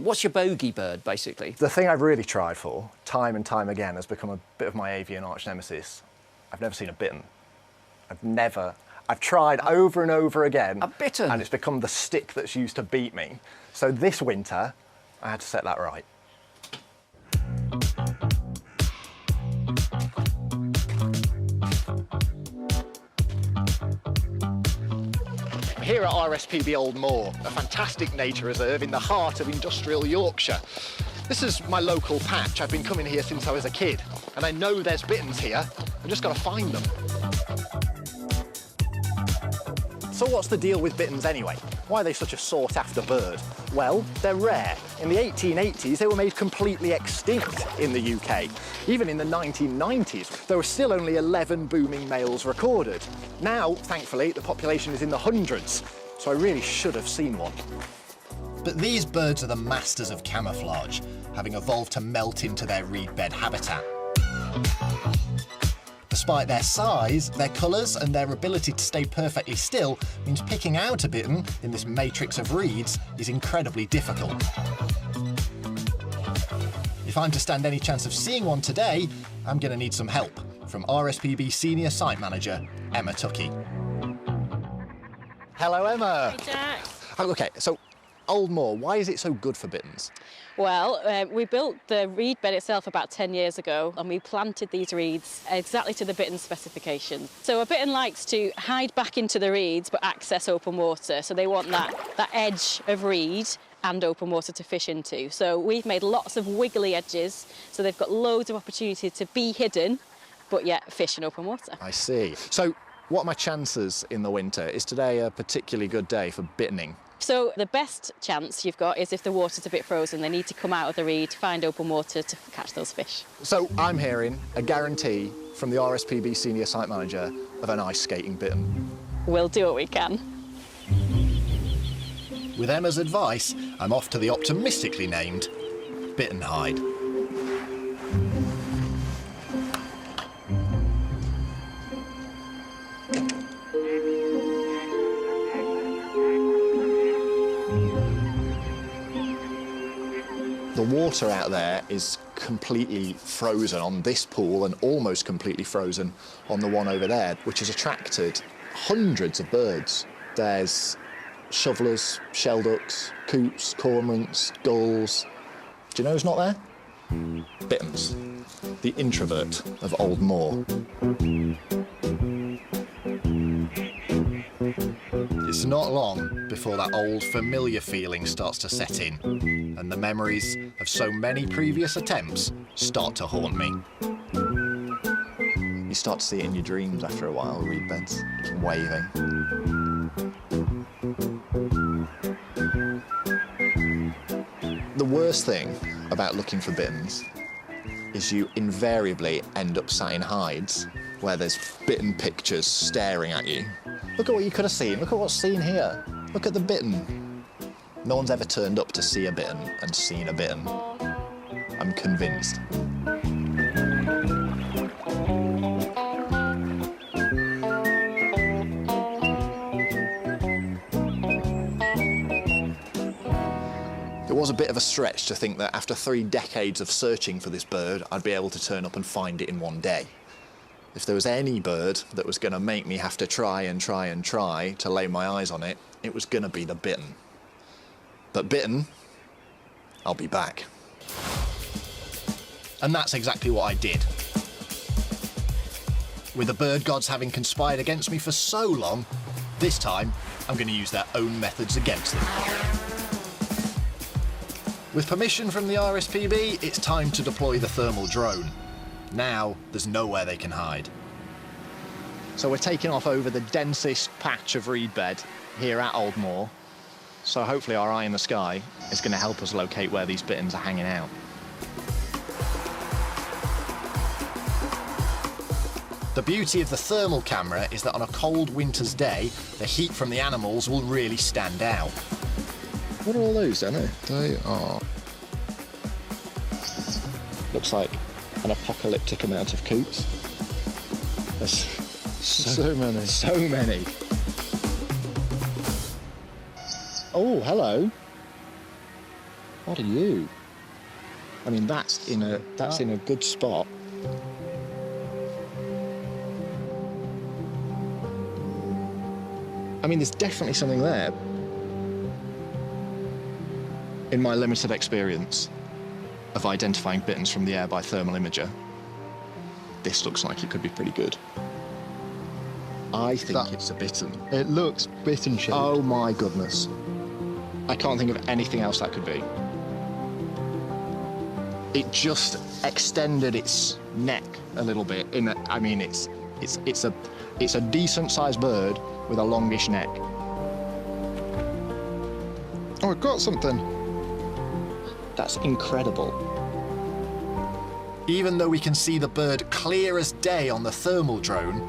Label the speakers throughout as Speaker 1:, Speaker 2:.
Speaker 1: What's your bogey bird, basically?
Speaker 2: The thing I've really tried for, time and time again, has become a bit of my avian arch nemesis. I've never seen a bittern. I've tried over and over again.
Speaker 1: A bittern?
Speaker 2: And it's become the stick that's used to beat me. So this winter, I had to set that right. Here at RSPB Old Moor, a fantastic nature reserve in the heart of industrial Yorkshire. This is my local patch. I've been coming here since I was a kid, and I know there's bitterns here. I've just got to find them. So what's the deal with bitterns anyway? Why are they such a sought-after bird? Well, they're rare. In the 1880s, they were made completely extinct in the UK. Even in the 1990s, there were still only 11 booming males recorded. Now, thankfully, the population is in the hundreds, so I really should have seen one.
Speaker 3: But these birds are the masters of camouflage, having evolved to melt into their reed bed habitat. Despite their size, their colours and their ability to stay perfectly still means picking out a bittern in this matrix of reeds is incredibly difficult. If I'm to stand any chance of seeing one today, I'm going to need some help from RSPB Senior Site Manager, Emma Tuckey.
Speaker 2: Hello, Emma.
Speaker 4: Hey, Jack.
Speaker 2: Okay, so Old Moor, why is it so good for bitterns?
Speaker 4: Well, we built the reed bed itself about 10 years ago, and we planted these reeds exactly to the bittern specification. So a bittern likes to hide back into the reeds but access open water, so they want that edge of reed and open water to fish into. So we've made lots of wiggly edges, so they've got loads of opportunity to be hidden, but yet fish in open water.
Speaker 2: I see. So what are my chances in the winter? Is today a particularly good day for bitterning?
Speaker 4: So the best chance you've got is if the water's a bit frozen, they need to come out of the reed, find open water to catch those fish.
Speaker 2: So I'm hearing a guarantee from the RSPB Senior Site Manager of an ice skating bittern.
Speaker 4: We'll do what we can.
Speaker 3: With Emma's advice, I'm off to the optimistically named Bittern Hide.
Speaker 2: The water out there is completely frozen on this pool and almost completely frozen on the one over there, which has attracted hundreds of birds. There's shovelers, shelducks, coots, cormorants, gulls. Do you know who's not there? Bitterns, the introvert of Old Moor.
Speaker 3: It's not long before that old familiar feeling starts to set in, and the memories of so many previous attempts start to haunt me.
Speaker 2: You start to see it in your dreams after a while, reed beds, waving. The worst thing about looking for bitterns is you invariably end up sat in hides where there's bittern pictures staring at you. Look at what you could have seen. Look at what's seen here. Look at the bittern. No one's ever turned up to see a bittern and seen a bittern. I'm convinced. It was a bit of a stretch to think that after 3 decades of searching for this bird, I'd be able to turn up and find it in one day. If there was any bird that was going to make me have to try to lay my eyes on it, it was going to be the bittern. But bitten, I'll be back.
Speaker 3: And that's exactly what I did. With the bird gods having conspired against me for so long, this time I'm going to use their own methods against them. With permission from the RSPB, it's time to deploy the thermal drone. Now, there's nowhere they can hide.
Speaker 2: So we're taking off over the densest patch of reed bed here at Old Moor. So hopefully our eye in the sky is going to help us locate where these bitterns are hanging out.
Speaker 3: The beauty of the thermal camera is that on a cold winter's day, the heat from the animals will really stand out.
Speaker 2: What are all those, don't they? They are... Looks like an apocalyptic amount of coots. There's so many. So many. Oh, hello. What are you? I mean, that's in a good spot. I mean, there's definitely something there. In my limited experience of identifying bitterns from the air by thermal imager, this looks like it could be pretty good. I think it's a bittern.
Speaker 3: It looks bittern shaped.
Speaker 2: Oh my goodness. I can't think of anything else that could be. It just extended its neck a little bit. I mean, it's a decent sized bird with a longish neck.
Speaker 3: Oh, I've got something.
Speaker 2: That's incredible.
Speaker 3: Even though we can see the bird clear as day on the thermal drone,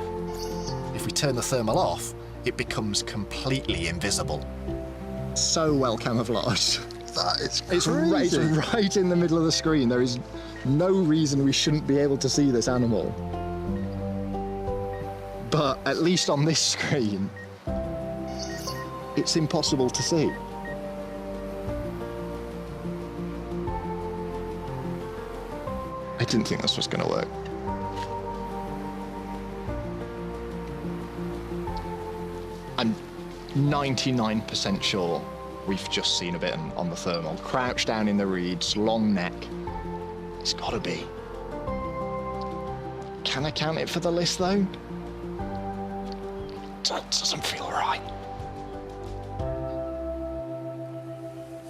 Speaker 3: if we turn the thermal off, it becomes completely invisible.
Speaker 2: So well camouflaged.
Speaker 3: That is
Speaker 2: It's right in the middle of the screen. There is no reason we shouldn't be able to see this animal. But at least on this screen, it's impossible to see. I didn't think this was going to work. I'm 99% sure we've just seen a bittern on the thermal. Crouched down in the reeds, long neck. It's got to be. Can I count it for the list, though? That doesn't feel right.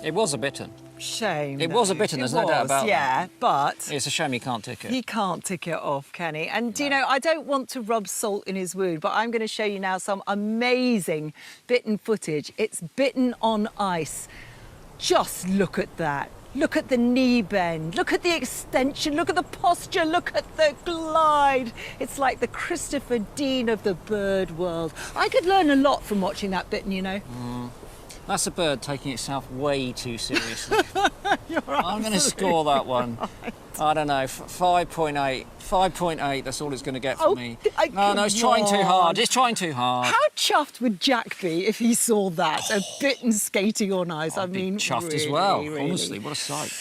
Speaker 1: It was a bittern.
Speaker 5: Shame.
Speaker 1: It was a bittern, there's no doubt about that.
Speaker 5: Yeah, but
Speaker 1: It's a shame he can't tick it.
Speaker 5: he can't tick it off, can he? And, you know, I don't want to rub salt in his wound, but I'm going to show you now some amazing bittern footage. It's bitten on ice. Just look at that. Look at the knee bend, look at the extension, look at the posture, look at the glide. It's like the Christopher Dean of the bird world. I could learn a lot from watching that bittern, you know.
Speaker 1: That's a bird taking itself way too seriously.
Speaker 5: You're
Speaker 1: I'm going to score that one.
Speaker 5: right.
Speaker 1: I don't know, 5.8. 5.8, that's all it's going to get
Speaker 5: Oh,
Speaker 1: from me.
Speaker 5: no,
Speaker 1: It's trying too hard. It's trying too hard.
Speaker 5: How chuffed would Jack be if he saw that, a bittern skating on ice? I
Speaker 1: I'd be
Speaker 5: mean,
Speaker 1: chuffed
Speaker 5: really,
Speaker 1: as well.
Speaker 5: really.
Speaker 1: Honestly, what a sight.